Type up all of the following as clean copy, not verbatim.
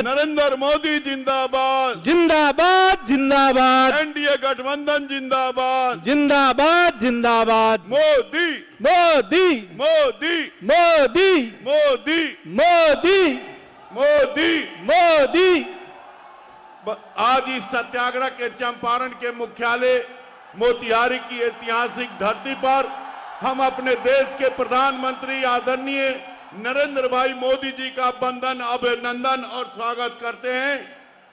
नरेंद्र मोदी जिंदाबाद, जिंदाबाद जिंदाबाद, एनडीए गठबंधन जिंदाबाद, जिंदाबाद जिंदाबाद, मोदी मोदी मोदी मोदी मोदी मोदी मोदी। मोदी। आज इस सत्याग्रह के चंपारण के मुख्यालय मोतिहारी की ऐतिहासिक धरती पर हम अपने देश के प्रधानमंत्री आदरणीय नरेंद्र भाई मोदी जी का वंदन, अभिनंदन और स्वागत करते हैं।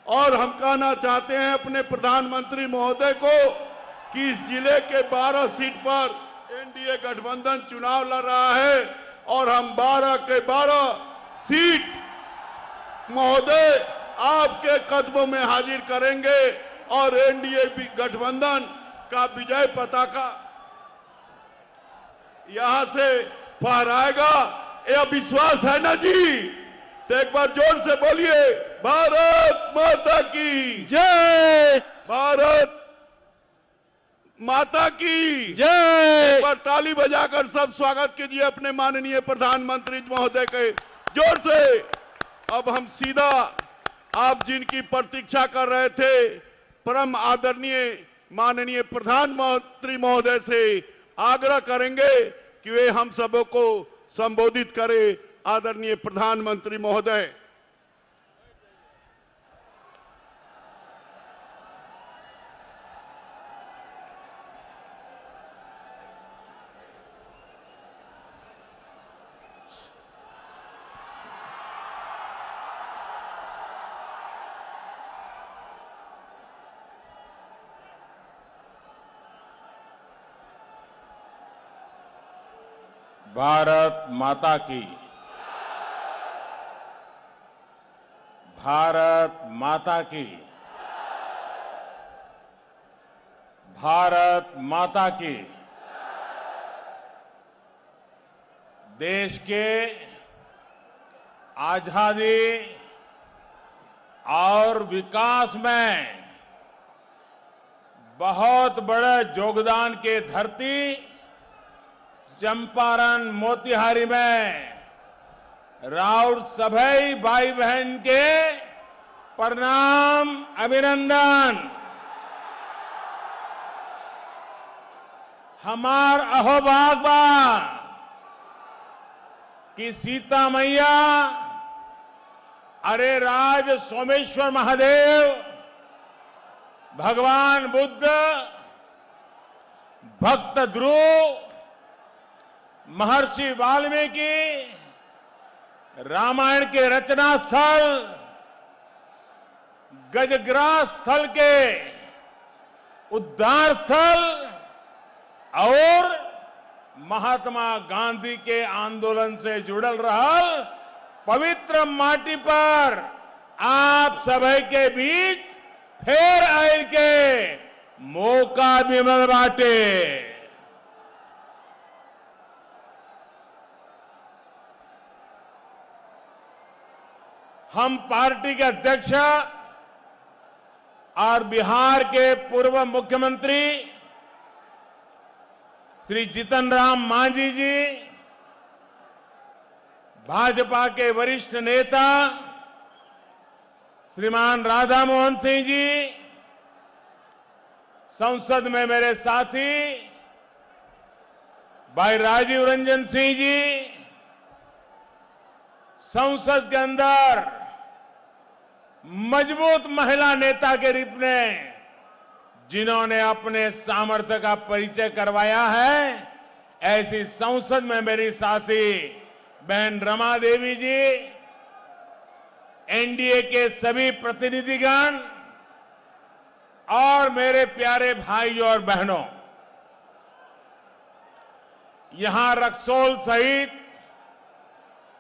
और हम कहना चाहते हैं अपने प्रधानमंत्री महोदय को कि इस जिले के 12 सीट पर एनडीए गठबंधन चुनाव लड़ रहा है और हम 12 के 12 सीट महोदय आपके कदमों में हाजिर करेंगे और एनडीए गठबंधन का विजय पताका यहां से फहराएगा। यह विश्वास है ना जी? तो एक बार जोर से बोलिए, भारत माता की जय, भारत माता की जय। एक बार ताली बजाकर सब स्वागत कीजिए अपने माननीय प्रधानमंत्री महोदय के, जोर से। अब हम सीधा आप जिनकी प्रतीक्षा कर रहे थे, परम आदरणीय माननीय प्रधानमंत्री महोदय से आग्रह करेंगे कि वे हम सबों को संबोधित करें। आदरणीय प्रधानमंत्री महोदय। भारत माता की, भारत माता की, भारत माता की। देश के आजादी और विकास में बहुत बड़े योगदान के धरती चंपारण मोतिहारी में राउर सभी भाई बहन के प्रणाम, अभिनंदन। हमार अहोभाग बा कि सीता मैया, अरे राज सोमेश्वर महादेव, भगवान बुद्ध, भक्त ध्रुव, महर्षि वाल्मीकि, रामायण के रचना स्थल, गजग्रास स्थल के उद्धार स्थल और महात्मा गांधी के आंदोलन से जुड़ल रहल पवित्र माटी पर आप सभी के बीच फिर आयल के मौका भी मिल बाटे। हम पार्टी के अध्यक्ष और बिहार के पूर्व मुख्यमंत्री श्री जीतन राम मांझी जी, भाजपा के वरिष्ठ नेता श्रीमान राधा मोहन सिंह जी, संसद में मेरे साथी भाई राजीव रंजन सिंह जी, संसद के अंदर मजबूत महिला नेता के रूप में जिन्होंने अपने सामर्थ्य का परिचय करवाया है, ऐसी संसद में मेरी साथी बहन रमा देवी जी, एनडीए के सभी प्रतिनिधिगण और मेरे प्यारे भाइयों और बहनों, यहां रक्सौल सहित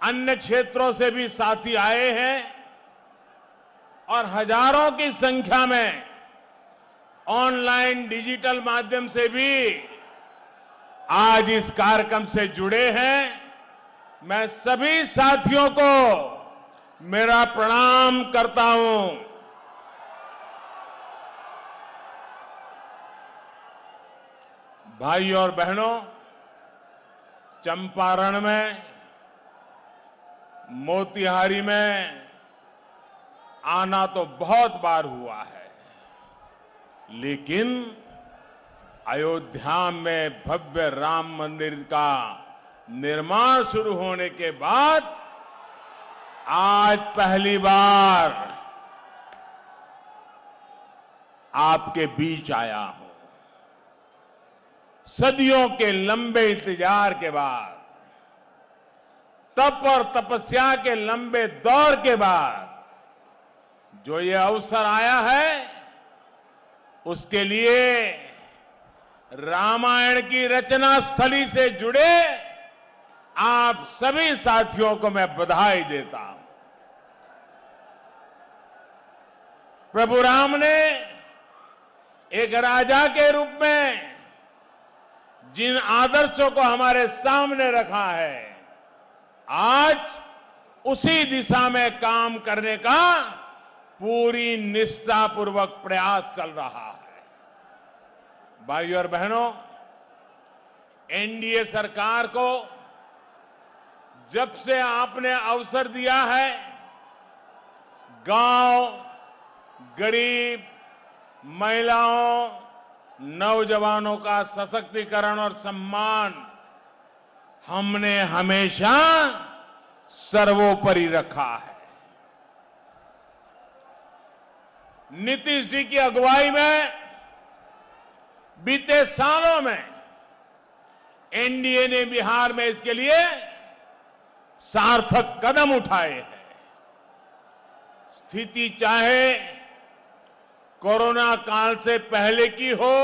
अन्य क्षेत्रों से भी साथी आए हैं और हजारों की संख्या में ऑनलाइन डिजिटल माध्यम से भी आज इस कार्यक्रम से जुड़े हैं। मैं सभी साथियों को मेरा प्रणाम करता हूं। भाइयों और बहनों, चंपारण में, मोतिहारी में आना तो बहुत बार हुआ है, लेकिन अयोध्या में भव्य राम मंदिर का निर्माण शुरू होने के बाद आज पहली बार आपके बीच आया हूं। सदियों के लंबे इंतजार के बाद, तप और तपस्या के लंबे दौर के बाद जो ये अवसर आया है, उसके लिए रामायण की रचना स्थली से जुड़े आप सभी साथियों को मैं बधाई देता हूं। प्रभु राम ने एक राजा के रूप में जिन आदर्शों को हमारे सामने रखा है, आज उसी दिशा में काम करने का पूरी निष्ठापूर्वक प्रयास चल रहा है। भाइयों और बहनों, एनडीए सरकार को जब से आपने अवसर दिया है, गांव, गरीब, महिलाओं, नौजवानों का सशक्तिकरण और सम्मान हमने हमेशा सर्वोपरि रखा है। नीतीश जी की अगुवाई में बीते सालों में एनडीए ने बिहार में इसके लिए सार्थक कदम उठाए हैं। स्थिति चाहे कोरोना काल से पहले की हो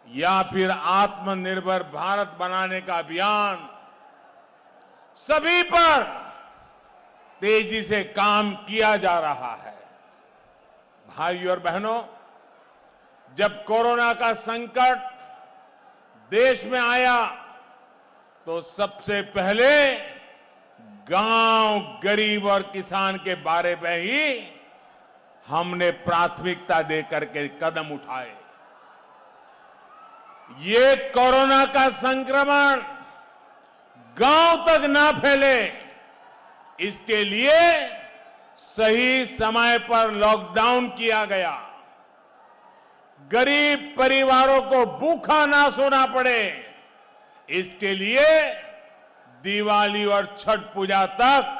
या फिर आत्मनिर्भर भारत बनाने का अभियान, सभी पर तेजी से काम किया जा रहा है। भाइयों और बहनों, जब कोरोना का संकट देश में आया तो सबसे पहले गांव, गरीब और किसान के बारे में ही हमने प्राथमिकता देकर के कदम उठाए। ये कोरोना का संक्रमण गांव तक ना फैले, इसके लिए सही समय पर लॉकडाउन किया गया। गरीब परिवारों को भूखा ना सोना पड़े, इसके लिए दिवाली और छठ पूजा तक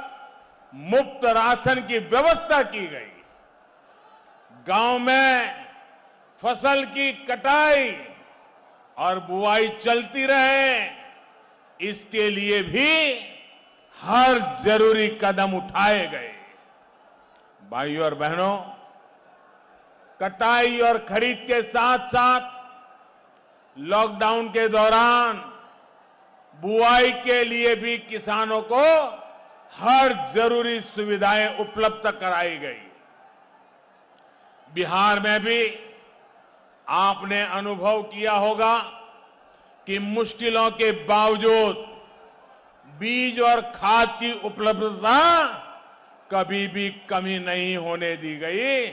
मुफ्त राशन की व्यवस्था की गई। गांव में फसल की कटाई और बुआई चलती रहे, इसके लिए भी हर जरूरी कदम उठाए गए। भाइयों और बहनों, कटाई और खरीद के साथ साथ लॉकडाउन के दौरान बुआई के लिए भी किसानों को हर जरूरी सुविधाएं उपलब्ध कराई गई। बिहार में भी आपने अनुभव किया होगा कि मुश्किलों के बावजूद बीज और खाद की उपलब्धता कभी भी कमी नहीं होने दी गई।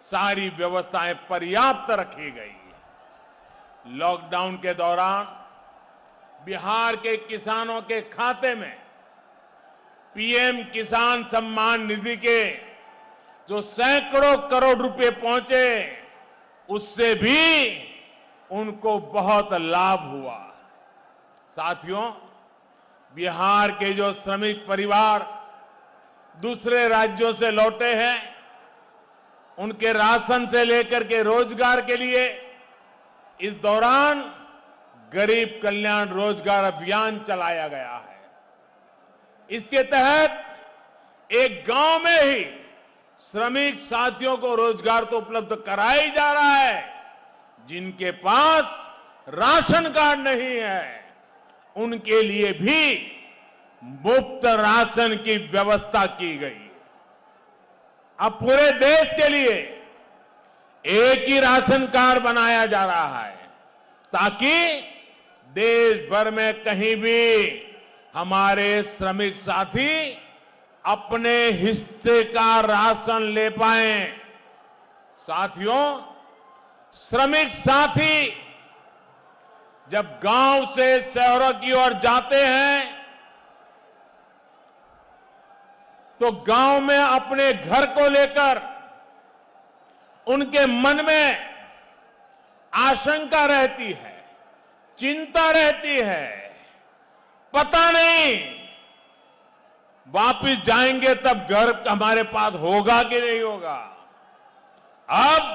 सारी व्यवस्थाएं पर्याप्त रखी गई। लॉकडाउन के दौरान बिहार के किसानों के खाते में पीएम किसान सम्मान निधि के जो सैकड़ों करोड़ रुपए पहुंचे, उससे भी उनको बहुत लाभ हुआ। साथियों, बिहार के जो श्रमिक परिवार दूसरे राज्यों से लौटे हैं, उनके राशन से लेकर के रोजगार के लिए इस दौरान गरीब कल्याण रोजगार अभियान चलाया गया है। इसके तहत एक गांव में ही श्रमिक साथियों को रोजगार तो उपलब्ध कराया ही जा रहा है, जिनके पास राशन कार्ड नहीं है उनके लिए भी मुफ्त राशन की व्यवस्था की गई। अब पूरे देश के लिए एक ही राशन कार्ड बनाया जा रहा है, ताकि देश भर में कहीं भी हमारे श्रमिक साथी अपने हिस्से का राशन ले पाएं। साथियों, श्रमिक साथी जब गांव से शहरों की ओर जाते हैं तो गांव में अपने घर को लेकर उनके मन में आशंका रहती है, चिंता रहती है। पता नहीं वापिस जाएंगे तब घर हमारे पास होगा कि नहीं होगा। अब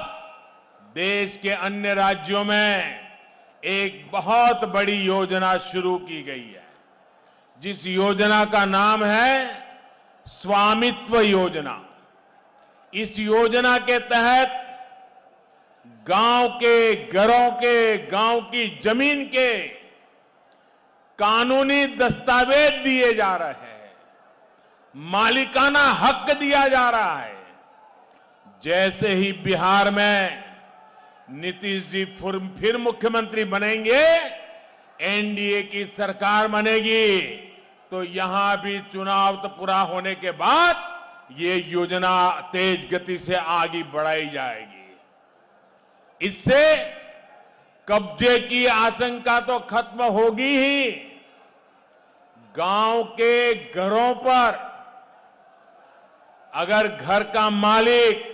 देश के अन्य राज्यों में एक बहुत बड़ी योजना शुरू की गई है, जिस योजना का नाम है स्वामित्व योजना। इस योजना के तहत गांव के घरों के, गांव की जमीन के कानूनी दस्तावेज दिए जा रहे हैं, मालिकाना हक दिया जा रहा है। जैसे ही बिहार में नीतीश जी फिर मुख्यमंत्री बनेंगे, एनडीए की सरकार बनेगी, तो यहां भी चुनाव तो पूरा होने के बाद ये योजना तेज गति से आगे बढ़ाई जाएगी। इससे कब्जे की आशंका तो खत्म होगी ही, गांव के घरों पर अगर घर का मालिक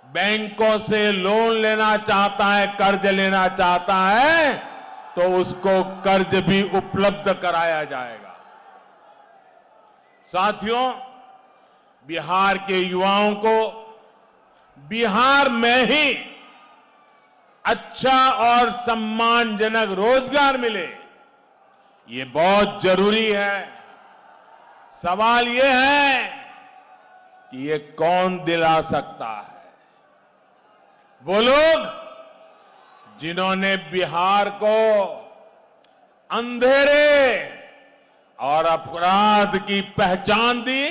बैंकों से लोन लेना चाहता है, कर्ज लेना चाहता है, तो उसको कर्ज भी उपलब्ध कराया जाएगा। साथियों, बिहार के युवाओं को बिहार में ही अच्छा और सम्मानजनक रोजगार मिले, ये बहुत जरूरी है। सवाल ये है कि ये कौन दिला सकता है? वो लोग जिन्होंने बिहार को अंधेरे और अपराध की पहचान दी,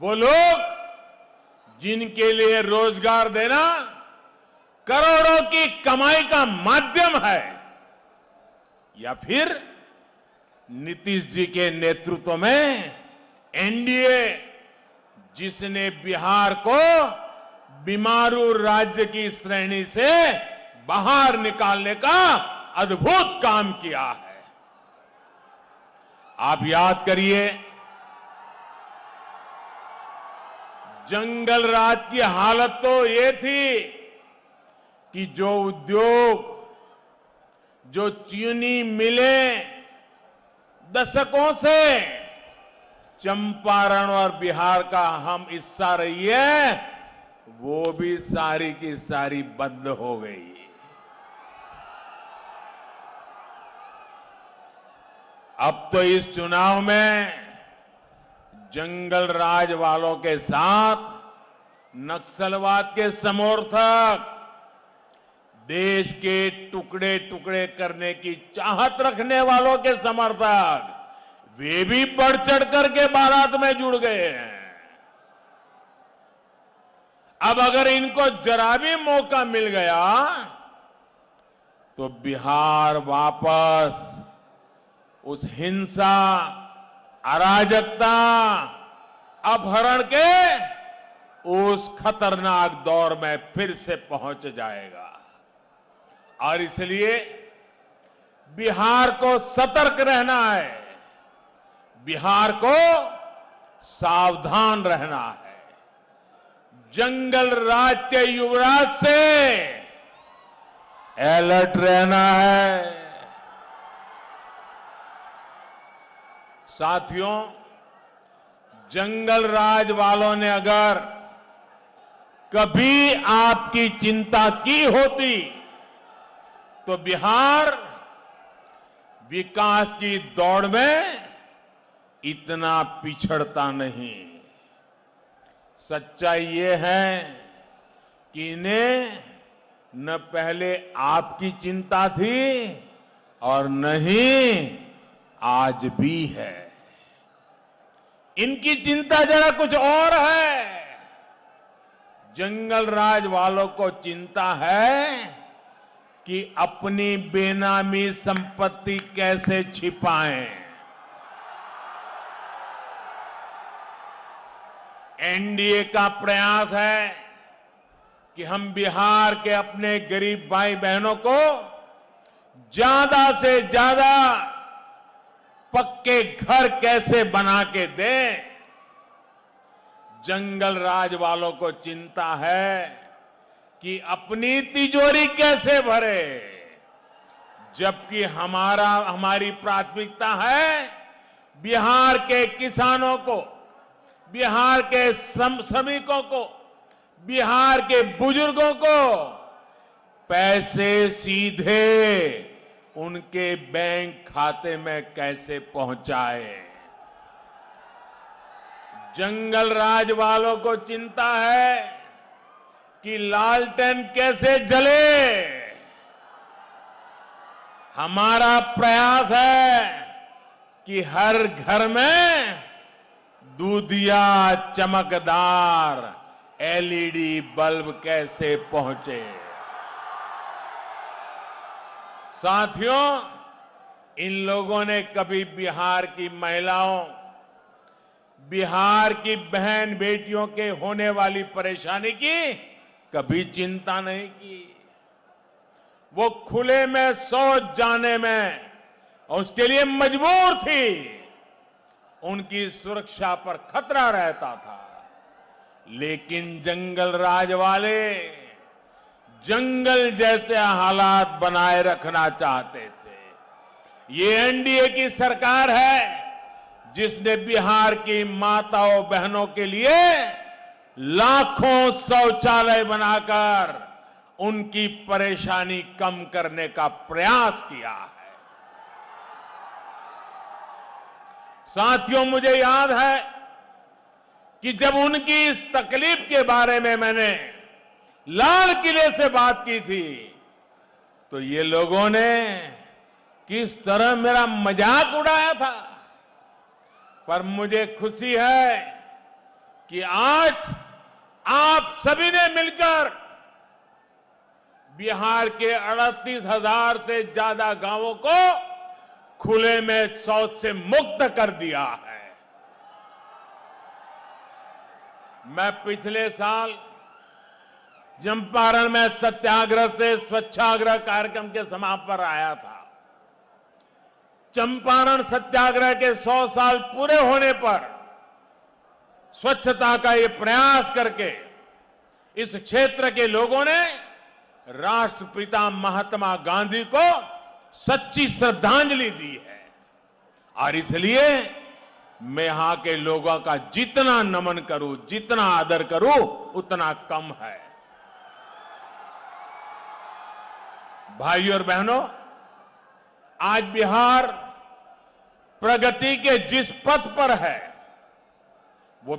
वो लोग जिनके लिए रोजगार देना करोड़ों की कमाई का माध्यम है, या फिर नीतीश जी के नेतृत्व में एनडीए, जिसने बिहार को बीमारू राज्य की श्रेणी से बाहर निकालने का अद्भुत काम किया है। आप याद करिए, जंगल राज की हालत तो ये थी कि जो उद्योग, जो चीनी मिलें दशकों से चंपारण और बिहार का हम हिस्सा रही है, वो भी सारी की सारी बंद हो गई। अब तो इस चुनाव में जंगल राज वालों के साथ नक्सलवाद के समर्थक, देश के टुकड़े टुकड़े करने की चाहत रखने वालों के समर्थक, वे भी बढ़ चढ़ करके बारात में जुड़ गए हैं। अब अगर इनको जरा भी मौका मिल गया तो बिहार वापस उस हिंसा, अराजकता, अपहरण के उस खतरनाक दौर में फिर से पहुंच जाएगा। और इसलिए बिहार को सतर्क रहना है, बिहार को सावधान रहना है, जंगल राज के युवराज से अलर्ट रहना है। साथियों, जंगल राज वालों ने अगर कभी आपकी चिंता की होती तो बिहार विकास की दौड़ में इतना पिछड़ता नहीं। सच्चाई ये है कि इन्हें न पहले आपकी चिंता थी और न ही आज भी है। इनकी चिंता जरा कुछ और है। जंगल राज वालों को चिंता है कि अपनी बेनामी संपत्ति कैसे छिपाएं। एनडीए का प्रयास है कि हम बिहार के अपने गरीब भाई बहनों को ज्यादा से ज्यादा पक्के घर कैसे बना के दें, जंगल राज वालों को चिंता है कि अपनी तिजोरी कैसे भरे, जबकि हमारी प्राथमिकता है बिहार के किसानों को, बिहार के श्रमिकों को, बिहार के बुजुर्गों को पैसे सीधे उनके बैंक खाते में कैसे पहुंचाए। जंगल राज वालों को चिंता है कि लालटेन कैसे जले। हमारा प्रयास है कि हर घर में दूधिया चमकदार एलईडी बल्ब कैसे पहुंचे। साथियों, इन लोगों ने कभी बिहार की महिलाओं, बिहार की बहन बेटियों के होने वाली परेशानी की कभी चिंता नहीं की। वो खुले में शौच जाने में उसके लिए मजबूर थी। उनकी सुरक्षा पर खतरा रहता था, लेकिन जंगल राज वाले जंगल जैसे हालात बनाए रखना चाहते थे। ये एनडीए की सरकार है जिसने बिहार की माताओं बहनों के लिए लाखों शौचालय बनाकर उनकी परेशानी कम करने का प्रयास किया है। साथियों, मुझे याद है कि जब उनकी इस तकलीफ के बारे में मैंने लाल किले से बात की थी, तो ये लोगों ने किस तरह मेरा मजाक उड़ाया था। पर मुझे खुशी है कि आज आप सभी ने मिलकर बिहार के 38,000 से ज्यादा गांवों को खुले में शौच से मुक्त कर दिया है। मैं पिछले साल चंपारण में सत्याग्रह से स्वच्छाग्रह कार्यक्रम के समापन पर आया था। चंपारण सत्याग्रह के 100 साल पूरे होने पर स्वच्छता का ये प्रयास करके इस क्षेत्र के लोगों ने राष्ट्रपिता महात्मा गांधी को सच्ची श्रद्धांजलि दी है। और इसलिए मैं यहां के लोगों का जितना नमन करूं, जितना आदर करूं, उतना कम है। भाइयों और बहनों, आज बिहार प्रगति के जिस पथ पर है, वो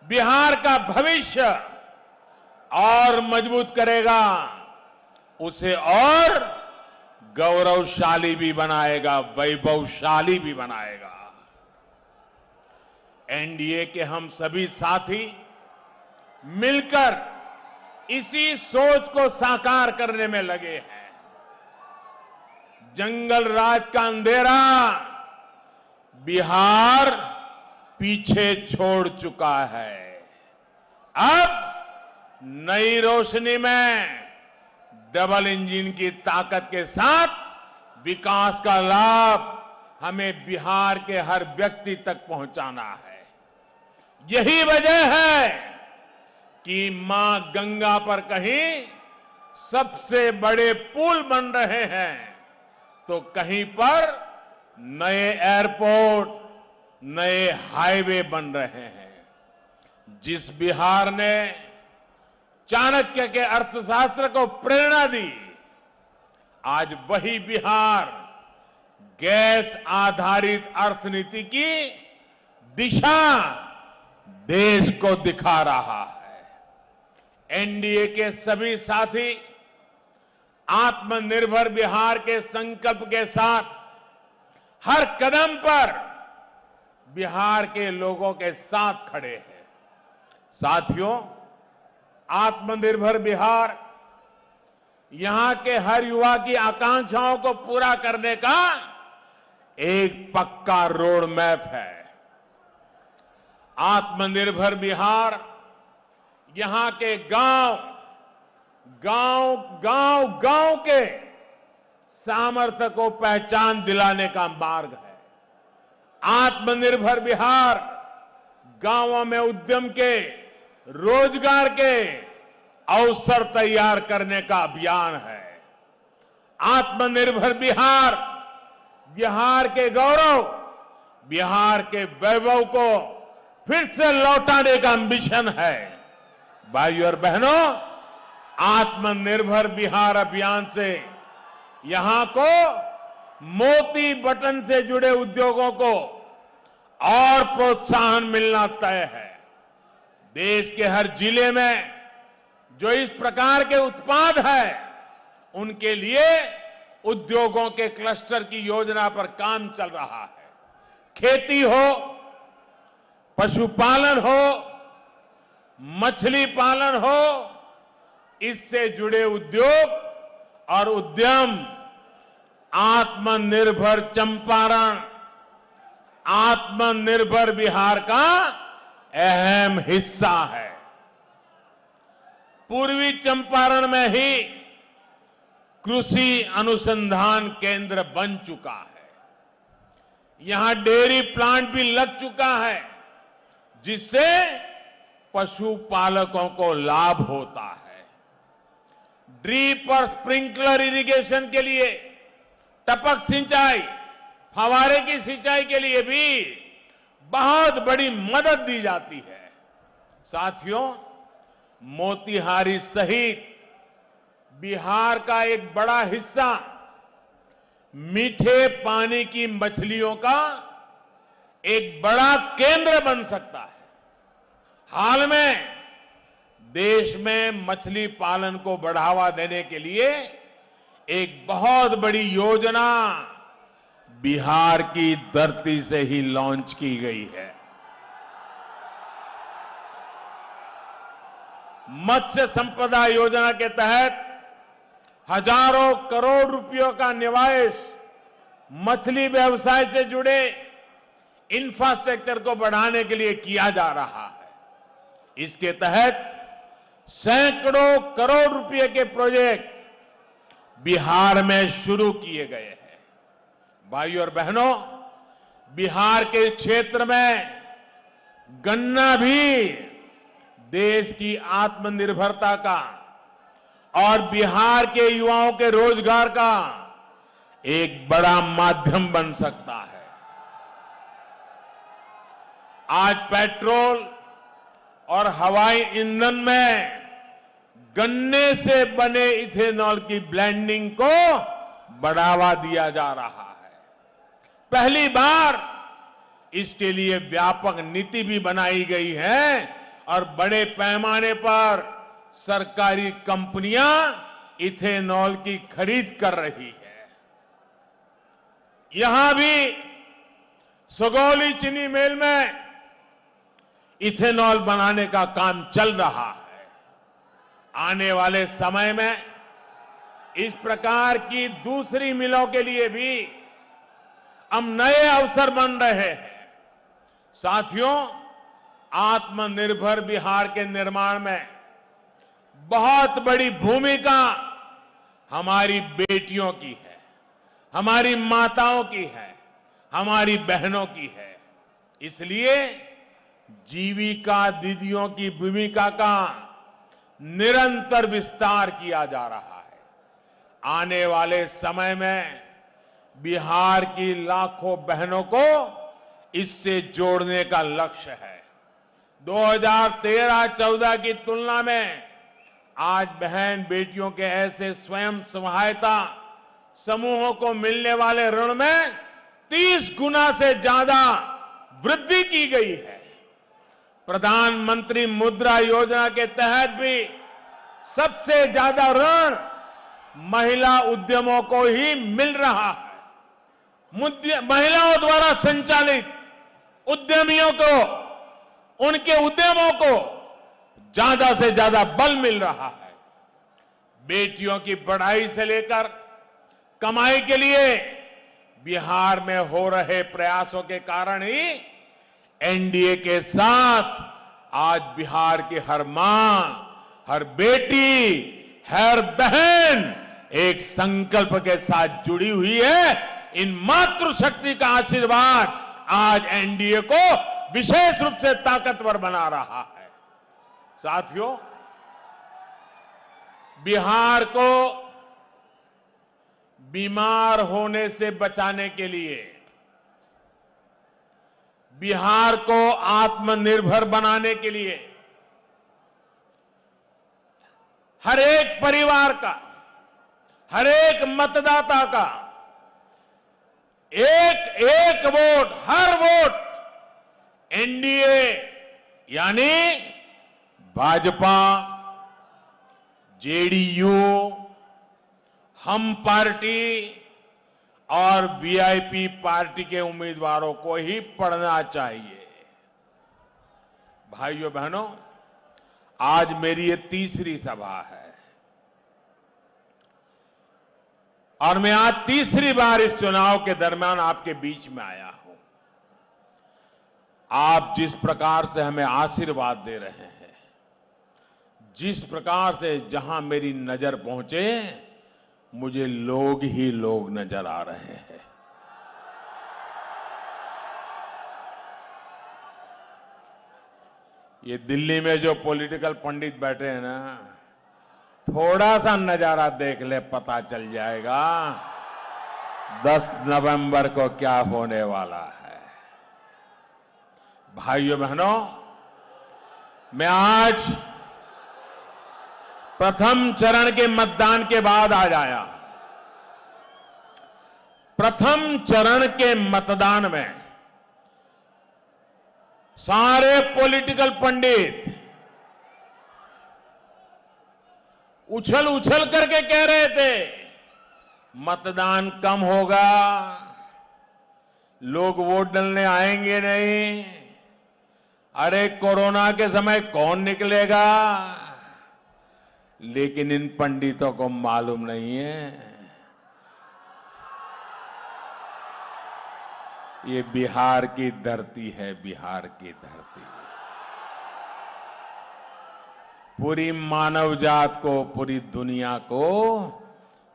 बिहार का भविष्य और मजबूत करेगा, उसे और गौरवशाली भी बनाएगा, वैभवशाली भी बनाएगा। एनडीए के हम सभी साथी मिलकर इसी सोच को साकार करने में लगे हैं। जंगल राज का अंधेरा बिहार पीछे छोड़ चुका है। अब नई रोशनी में डबल इंजन की ताकत के साथ विकास का लाभ हमें बिहार के हर व्यक्ति तक पहुंचाना है। यही वजह है कि मां गंगा पर कहीं सबसे बड़े पुल बन रहे हैं, तो कहीं पर नए एयरपोर्ट, नए हाईवे बन रहे हैं। जिस बिहार ने चाणक्य के अर्थशास्त्र को प्रेरणा दी, आज वही बिहार गैस आधारित अर्थनीति की दिशा देश को दिखा रहा है। एनडीए के सभी साथी आत्मनिर्भर बिहार के संकल्प के साथ हर कदम पर बिहार के लोगों के साथ खड़े हैं। साथियों, आत्मनिर्भर बिहार यहां के हर युवा की आकांक्षाओं को पूरा करने का एक पक्का रोड मैप है। आत्मनिर्भर बिहार यहां के गांव के सामर्थ्य को पहचान दिलाने का मार्ग है। आत्मनिर्भर बिहार गांवों में उद्यम के, रोजगार के अवसर तैयार करने का अभियान है। आत्मनिर्भर बिहार, बिहार के गौरव, बिहार के वैभव को फिर से लौटाने का मिशन है। भाइयों और बहनों, आत्मनिर्भर बिहार अभियान से यहां को मोती बटन से जुड़े उद्योगों को और प्रोत्साहन मिलना तय है। देश के हर जिले में जो इस प्रकार के उत्पाद है, उनके लिए उद्योगों के क्लस्टर की योजना पर काम चल रहा है। खेती हो, पशुपालन हो, मछली पालन हो, इससे जुड़े उद्योग और उद्यम आत्मनिर्भर चंपारण, आत्मनिर्भर बिहार का अहम हिस्सा है। पूर्वी चंपारण में ही कृषि अनुसंधान केंद्र बन चुका है। यहां डेयरी प्लांट भी लग चुका है, जिससे पशुपालकों को लाभ होता है। ड्रिप और स्प्रिंकलर इरिगेशन के लिए, टपक सिंचाई, फव्वारे की सिंचाई के लिए भी बहुत बड़ी मदद दी जाती है। साथियों, मोतिहारी सहित बिहार का एक बड़ा हिस्सा मीठे पानी की मछलियों का एक बड़ा केंद्र बन सकता है। हाल में देश में मछली पालन को बढ़ावा देने के लिए एक बहुत बड़ी योजना बिहार की धरती से ही लॉन्च की गई है। मत्स्य संपदा योजना के तहत हजारों करोड़ रुपयों का निवेश मछली व्यवसाय से जुड़े इंफ्रास्ट्रक्चर को बढ़ाने के लिए किया जा रहा है। इसके तहत सैकड़ों करोड़ रुपए के प्रोजेक्ट बिहार में शुरू किए गए हैं। भाइयों और बहनों, बिहार के क्षेत्र में गन्ना भी देश की आत्मनिर्भरता का और बिहार के युवाओं के रोजगार का एक बड़ा माध्यम बन सकता है। आज पेट्रोल और हवाई ईंधन में गन्ने से बने इथेनॉल की ब्लेंडिंग को बढ़ावा दिया जा रहा है। पहली बार इसके लिए व्यापक नीति भी बनाई गई है और बड़े पैमाने पर सरकारी कंपनियां इथेनॉल की खरीद कर रही है। यहां भी सगौली चीनी मिल में इथेनॉल बनाने का काम चल रहा है। आने वाले समय में इस प्रकार की दूसरी मिलों के लिए भी हम नए अवसर बन रहे हैं। साथियों, आत्मनिर्भर बिहार के निर्माण में बहुत बड़ी भूमिका हमारी बेटियों की है, हमारी माताओं की है, हमारी बहनों की है। इसलिए जीविका दीदियों की भूमिका का निरंतर विस्तार किया जा रहा है। आने वाले समय में बिहार की लाखों बहनों को इससे जोड़ने का लक्ष्य है। 2013-14 की तुलना में आज बहन बेटियों के ऐसे स्वयं सहायता समूहों को मिलने वाले ऋण में 30 गुना से ज्यादा वृद्धि की गई है। प्रधानमंत्री मुद्रा योजना के तहत भी सबसे ज्यादा ऋण महिला उद्यमों को ही मिल रहा है। महिलाओं द्वारा संचालित उद्यमियों को, उनके उद्यमों को ज्यादा से ज्यादा बल मिल रहा है। बेटियों की पढ़ाई से लेकर कमाई के लिए बिहार में हो रहे प्रयासों के कारण ही एनडीए के साथ आज बिहार की हर मां, हर बेटी, हर बहन एक संकल्प के साथ जुड़ी हुई है। इन मातृशक्ति का आशीर्वाद आज एनडीए को विशेष रूप से ताकतवर बना रहा है। साथियों, बिहार को बीमार होने से बचाने के लिए, बिहार को आत्मनिर्भर बनाने के लिए हर एक परिवार का, हर एक मतदाता का एक एक वोट, हर वोट एनडीए यानी भाजपा, जेडीयू, हम पार्टी और वीआईपी पार्टी के उम्मीदवारों को ही पड़ना चाहिए। भाइयों बहनों, आज मेरी ये तीसरी सभा है और मैं आज तीसरी बार इस चुनाव के दरमियान आपके बीच में आया हूं। आप जिस प्रकार से हमें आशीर्वाद दे रहे हैं, जिस प्रकार से जहां मेरी नजर पहुंचे, मुझे लोग ही लोग नजर आ रहे हैं। ये दिल्ली में जो पॉलिटिकल पंडित बैठे हैं ना, थोड़ा सा नजारा देख ले, पता चल जाएगा 10 नवंबर को क्या होने वाला है। भाइयों बहनों, मैं आज प्रथम चरण के मतदान के बाद आज आया। प्रथम चरण के मतदान में सारे पॉलिटिकल पंडित उछल उछल करके कह रहे थे मतदान कम होगा, लोग वोट डालने आएंगे नहीं, अरे कोरोना के समय कौन निकलेगा। लेकिन इन पंडितों को मालूम नहीं है ये बिहार की धरती है, बिहार की धरती। पूरी मानव जात को, पूरी दुनिया को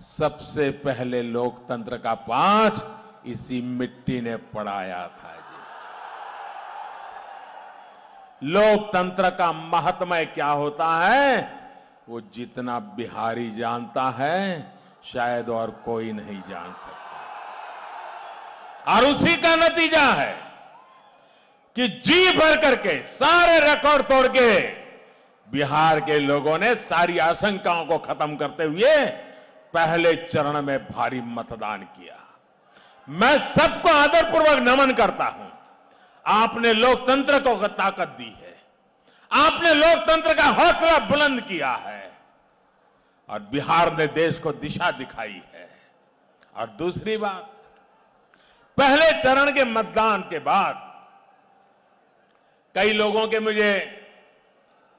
सबसे पहले लोकतंत्र का पाठ इसी मिट्टी ने पढ़ाया था जी। लोकतंत्र का महात्म्य क्या होता है, वो जितना बिहारी जानता है शायद और कोई नहीं जान सकता। और उसी का नतीजा है कि जी भर करके सारे रिकॉर्ड तोड़ के बिहार के लोगों ने सारी आशंकाओं को खत्म करते हुए पहले चरण में भारी मतदान किया। मैं सबको आदरपूर्वक नमन करता हूं। आपने लोकतंत्र को ताकत दी है, आपने लोकतंत्र का हौसला बुलंद किया है और बिहार ने देश को दिशा दिखाई है। और दूसरी बात, पहले चरण के मतदान के बाद कई लोगों के मुझे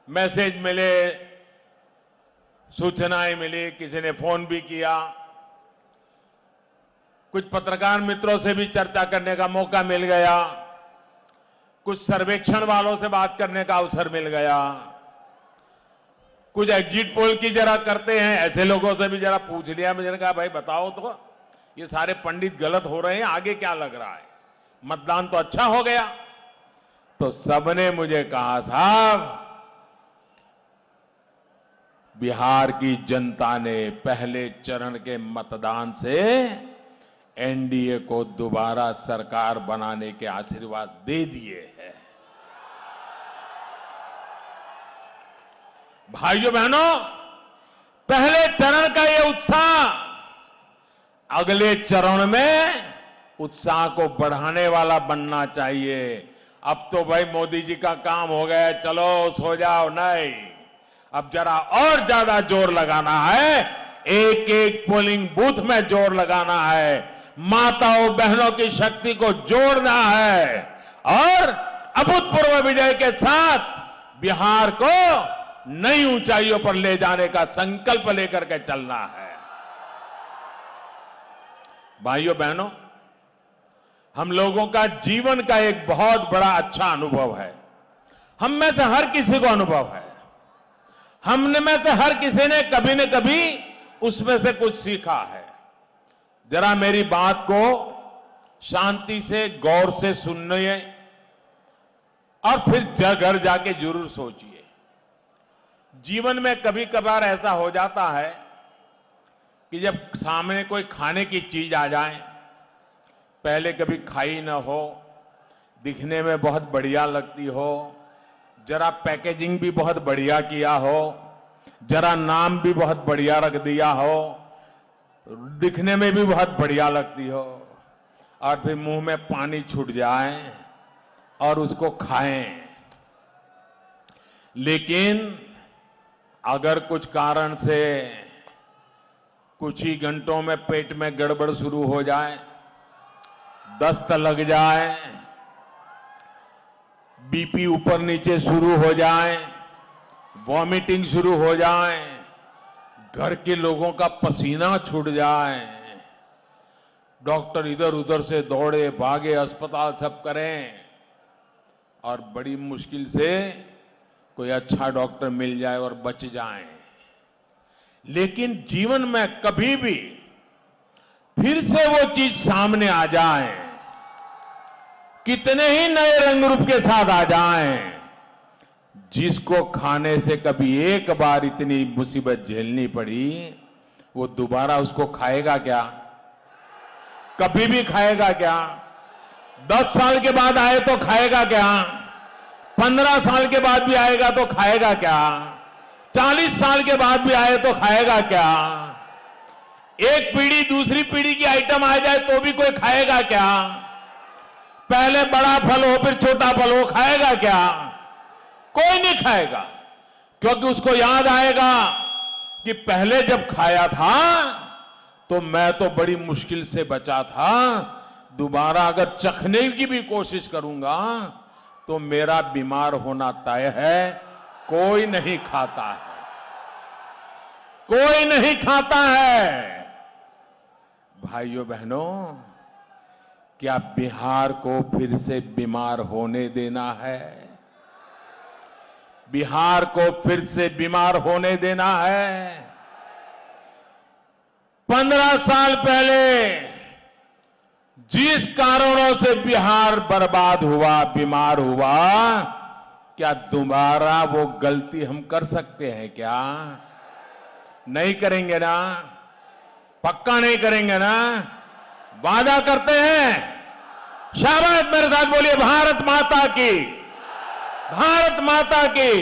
मैसेज मिले, सूचनाएं मिली, किसी ने फोन भी किया, कुछ पत्रकार मित्रों से भी चर्चा करने का मौका मिल गया, कुछ सर्वेक्षण वालों से बात करने का अवसर मिल गया, कुछ एग्जिट पोल की जरा करते हैं ऐसे लोगों से भी जरा पूछ लिया। मैंने कहा भाई बताओ तो ये सारे पंडित गलत हो रहे हैं, आगे क्या लग रहा है, मतदान तो अच्छा हो गया। तो सबने मुझे कहा साहब, बिहार की जनता ने पहले चरण के मतदान से एनडीए को दोबारा सरकार बनाने के आशीर्वाद दे दिए हैं। भाइयों बहनों, पहले चरण का यह उत्साह अगले चरण में उत्साह को बढ़ाने वाला बनना चाहिए। अब तो भाई मोदी जी का काम हो गया, चलो सो जाओ, नहीं, अब जरा और ज्यादा जोर लगाना है, एक एक पोलिंग बूथ में जोर लगाना है, माताओं बहनों की शक्ति को जोड़ना है और अभूतपूर्व विजय के साथ बिहार को नई ऊंचाइयों पर ले जाने का संकल्प लेकर के चलना है। भाइयों बहनों, हम लोगों का जीवन का एक बहुत बड़ा अच्छा अनुभव है। हम में से हर किसी को अनुभव है, हम में से हर किसी ने कभी न कभी उसमें से कुछ सीखा है। जरा मेरी बात को शांति से, गौर से सुनिए और फिर घर जाके जरूर सोचिए। जीवन में कभी कभार ऐसा हो जाता है कि जब सामने कोई खाने की चीज आ जाए, पहले कभी खाई न हो, दिखने में बहुत बढ़िया लगती हो, जरा पैकेजिंग भी बहुत बढ़िया किया हो, जरा नाम भी बहुत बढ़िया रख दिया हो, दिखने में भी बहुत बढ़िया लगती हो, और फिर मुंह में पानी छूट जाए और उसको खाएं। लेकिन अगर कुछ कारण से कुछ ही घंटों में पेट में गड़बड़ शुरू हो जाए, दस्त लग जाए, बीपी ऊपर नीचे शुरू हो जाए, वॉमिटिंग शुरू हो जाए, घर के लोगों का पसीना छूट जाए, डॉक्टर इधर उधर से दौड़े भागे, अस्पताल सब करें, और बड़ी मुश्किल से कोई अच्छा डॉक्टर मिल जाए और बच जाए, लेकिन जीवन में कभी भी फिर से वो चीज सामने आ जाए, कितने ही नए रंग रूप के साथ आ जाएं, जिसको खाने से कभी एक बार इतनी मुसीबत झेलनी पड़ी, वो दोबारा उसको खाएगा क्या? कभी भी खाएगा क्या? 10 साल के बाद आए तो खाएगा क्या? 15 साल के बाद भी आएगा तो खाएगा क्या? 40 साल के बाद भी आए तो खाएगा क्या? एक पीढ़ी दूसरी पीढ़ी की आइटम आ जाए तो भी कोई खाएगा क्या? पहले बड़ा फल हो फिर छोटा फल हो, खाएगा क्या? कोई नहीं खाएगा, क्योंकि उसको याद आएगा कि पहले जब खाया था तो मैं तो बड़ी मुश्किल से बचा था, दोबारा अगर चखने की भी कोशिश करूंगा तो मेरा बीमार होना तय है। कोई नहीं खाता है, कोई नहीं खाता है। भाइयों बहनों, क्या बिहार को फिर से बीमार होने देना है? बिहार को फिर से बीमार होने देना है? 15 साल पहले जिस कारणों से बिहार बर्बाद हुआ, बीमार हुआ, क्या दोबारा वो गलती हम कर सकते हैं क्या? नहीं करेंगे ना? पक्का नहीं करेंगे ना? वादा करते हैं? शाबाश, मेरे साथ बोलिए, भारत माता की, भारत माता की,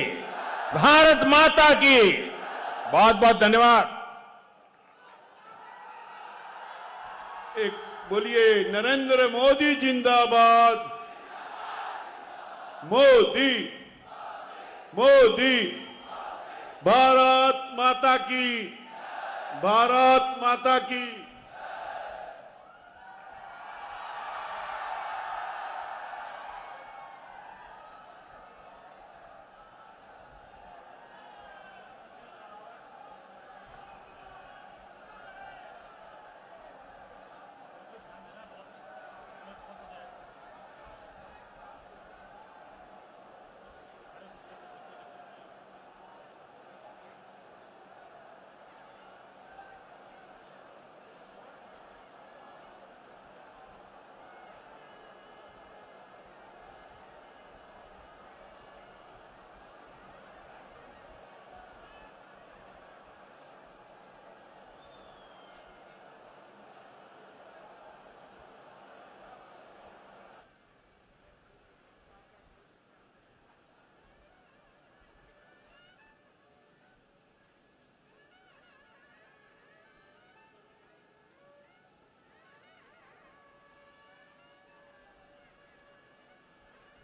भारत माता की। बहुत बहुत धन्यवाद। एक बोलिए, नरेंद्र मोदी जिंदाबाद, मोदी मोदी, भारत माता की, भारत माता की।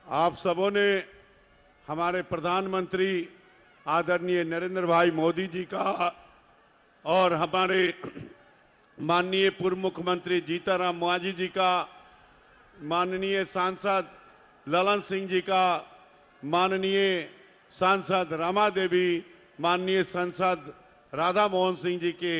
आप सबों ने हमारे प्रधानमंत्री आदरणीय नरेंद्र भाई मोदी जी का और हमारे माननीय पूर्व मुख्यमंत्री जीतनराम मांझी जी का, माननीय सांसद ललन सिंह जी का, माननीय सांसद रमा देवी, माननीय सांसद राधा मोहन सिंह जी के